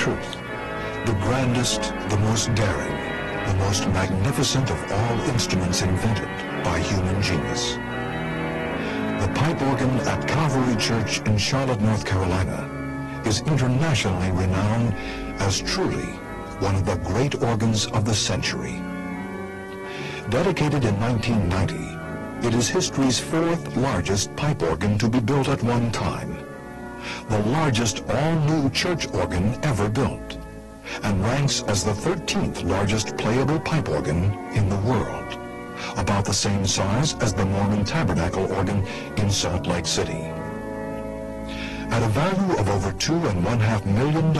truth, the grandest, the most daring, the most magnificent of all instruments invented by human genius. The pipe organ at Calvary Church in Charlotte, North Carolina, is internationally renowned as truly one of the great organs of the century. Dedicated in 1990, it is history's fourth largest pipe organ to be built at one time, the largest all-new church organ ever built, and ranks as the 13th largest playable pipe organ in the world, about the same size as the Mormon Tabernacle organ in Salt Lake City. At a value of over $2.5 million,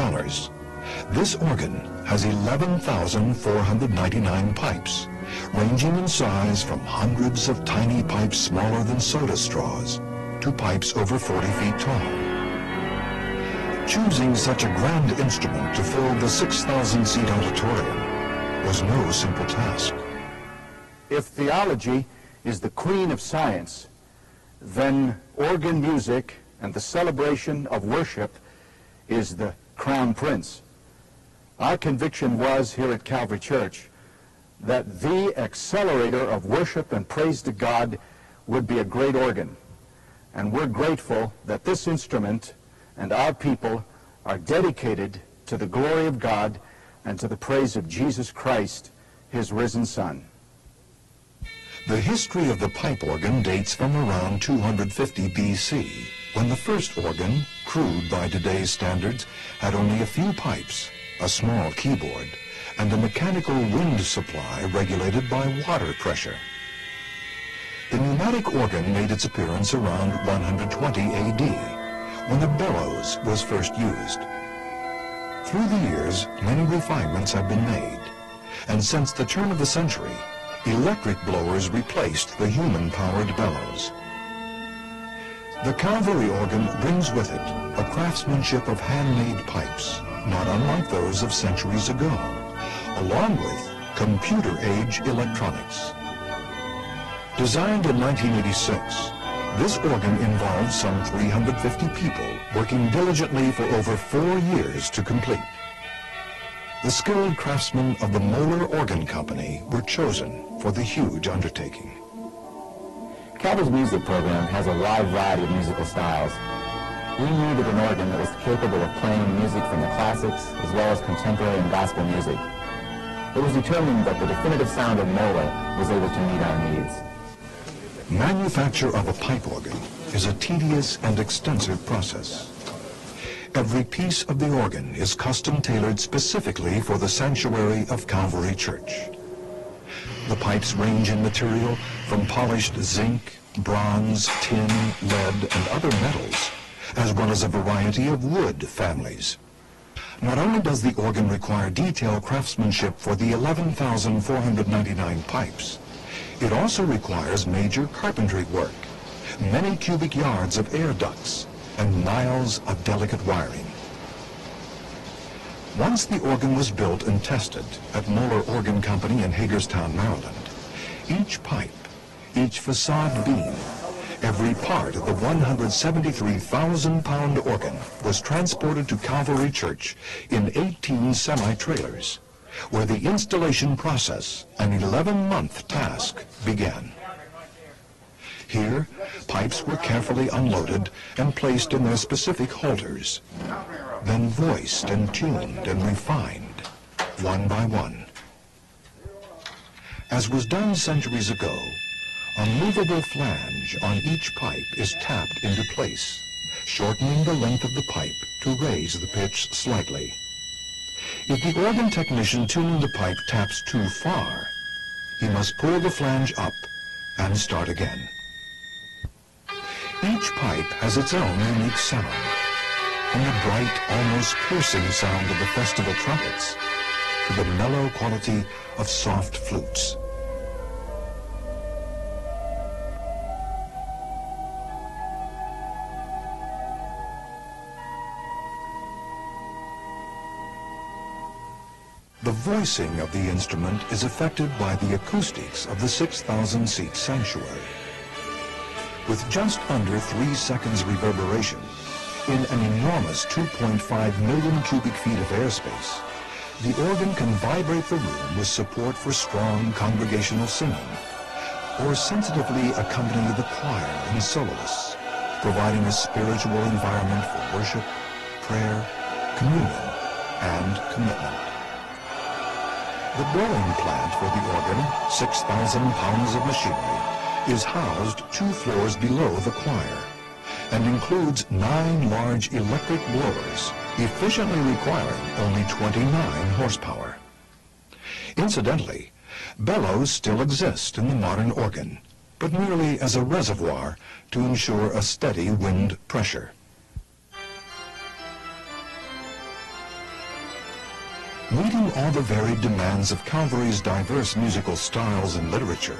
this organ has 11,499 pipes, ranging in size from hundreds of tiny pipes smaller than soda straws to pipes over 40 feet tall. Choosing such a grand instrument to fill the 6,000-seat auditorium was no simple task. If theology is the queen of science, then organ music and the celebration of worship is the crown prince. Our conviction was here at Calvary Church that the accelerator of worship and praise to God would be a great organ. And we're grateful that this instrument and our people are dedicated to the glory of God and to the praise of Jesus Christ, his risen Son. The history of the pipe organ dates from around 250 BC, when the first organ, crude by today's standards, had only a few pipes, a small keyboard, and a mechanical wind supply regulated by water pressure. The pneumatic organ made its appearance around 120 AD, when the bellows was first used. Through the years, many refinements have been made, and since the turn of the century, electric blowers replaced the human-powered bellows. The Calvary organ brings with it a craftsmanship of handmade pipes, not unlike those of centuries ago, along with computer-age electronics. Designed in 1986, this organ involved some 350 people working diligently for over 4 years to complete. The skilled craftsmen of the Moller Organ Company were chosen for the huge undertaking. Calvary's music program has a wide variety of musical styles. We needed an organ that was capable of playing music from the classics as well as contemporary and gospel music. It was determined that the definitive sound of Moller was able to meet our needs. Manufacture of a pipe organ is a tedious and extensive process. Every piece of the organ is custom-tailored specifically for the sanctuary of Calvary Church. The pipes range in material from polished zinc, bronze, tin, lead, and other metals, as well as a variety of wood families. Not only does the organ require detailed craftsmanship for the 11,499 pipes, it also requires major carpentry work, many cubic yards of air ducts, and miles of delicate wiring. Once the organ was built and tested at Moller Organ Company in Hagerstown, Maryland, each pipe, each facade beam, every part of the 173,000-pound organ was transported to Calvary Church in 18 semi-trailers, where the installation process, an 11-month task, began. Here, pipes were carefully unloaded and placed in their specific holders, then voiced and tuned and refined, one by one. As was done centuries ago, a movable flange on each pipe is tapped into place, shortening the length of the pipe to raise the pitch slightly. If the organ technician tuning the pipe taps too far, he must pull the flange up and start again. Each pipe has its own unique sound, from the bright, almost piercing sound of the festival trumpets to the mellow quality of soft flutes. The voicing of the instrument is affected by the acoustics of the 6,000-seat sanctuary. With just under 3 seconds reverberation, In an enormous 2.5 million cubic feet of airspace, the organ can vibrate the room with support for strong congregational singing, or sensitively accompany the choir and soloists, providing a spiritual environment for worship, prayer, communion, and commitment. The blowing plant for the organ, 6,000 pounds of machinery, is housed 2 floors below the choir and includes 9 large electric blowers, efficiently requiring only 29 horsepower. Incidentally, bellows still exist in the modern organ, but merely as a reservoir to ensure a steady wind pressure. Meeting all the varied demands of Calvary's diverse musical styles and literature,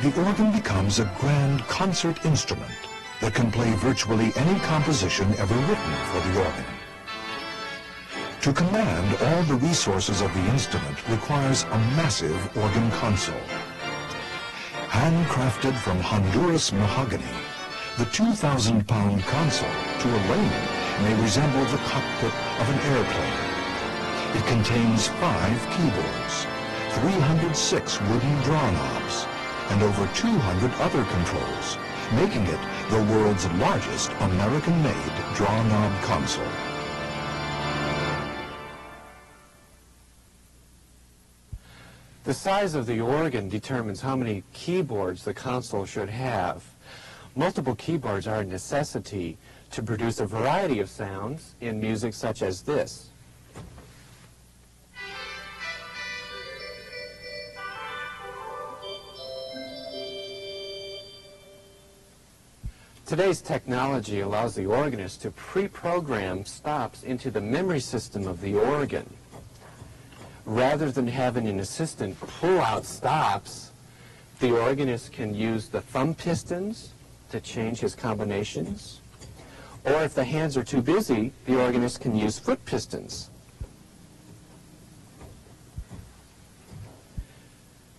the organ becomes a grand concert instrument that can play virtually any composition ever written for the organ. To command all the resources of the instrument requires a massive organ console. Handcrafted from Honduras mahogany, the 2,000-pound console to a layman may resemble the cockpit of an airplane. It contains 5 keyboards, 306 wooden draw knobs, and over 200 other controls, making it the world's largest American-made draw knob console. The size of the organ determines how many keyboards the console should have. Multiple keyboards are a necessity to produce a variety of sounds in music such as this. Today's technology allows the organist to pre-program stops into the memory system of the organ. Rather than having an assistant pull out stops, the organist can use the thumb pistons to change his combinations, or if the hands are too busy, the organist can use foot pistons.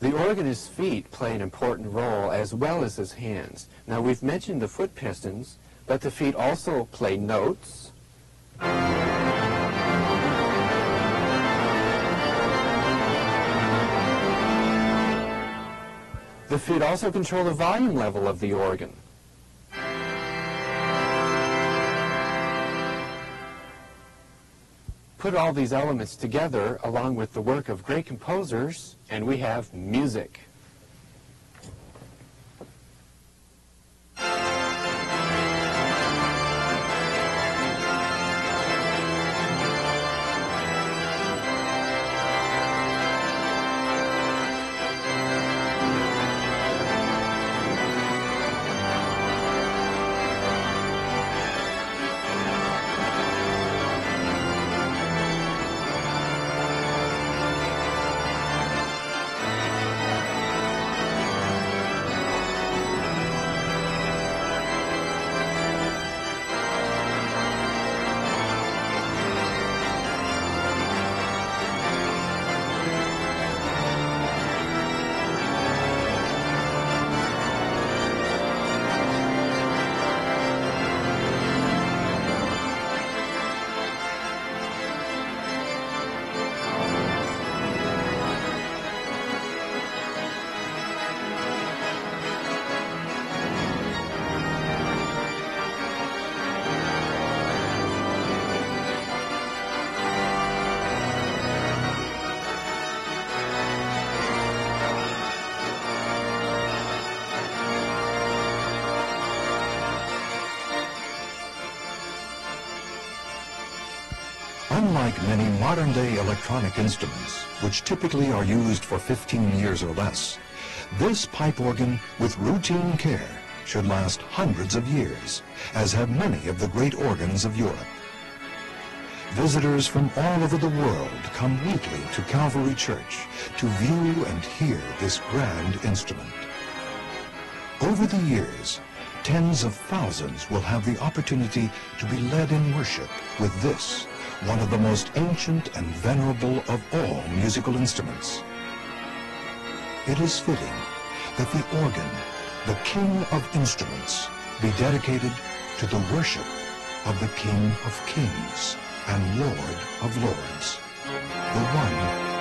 The organist's feet play an important role as well as his hands. Now, we've mentioned the foot pistons, but the feet also play notes. The feet also control the volume level of the organ. Put all these elements together along with the work of great composers, and we have music. Unlike many modern-day electronic instruments, which typically are used for 15 years or less, this pipe organ, with routine care, should last hundreds of years, as have many of the great organs of Europe. Visitors from all over the world come weekly to Calvary Church to view and hear this grand instrument. Over the years, tens of thousands will have the opportunity to be led in worship with this, one of the most ancient and venerable of all musical instruments. It is fitting that the organ, the king of instruments, be dedicated to the worship of the King of Kings and Lord of Lords, the one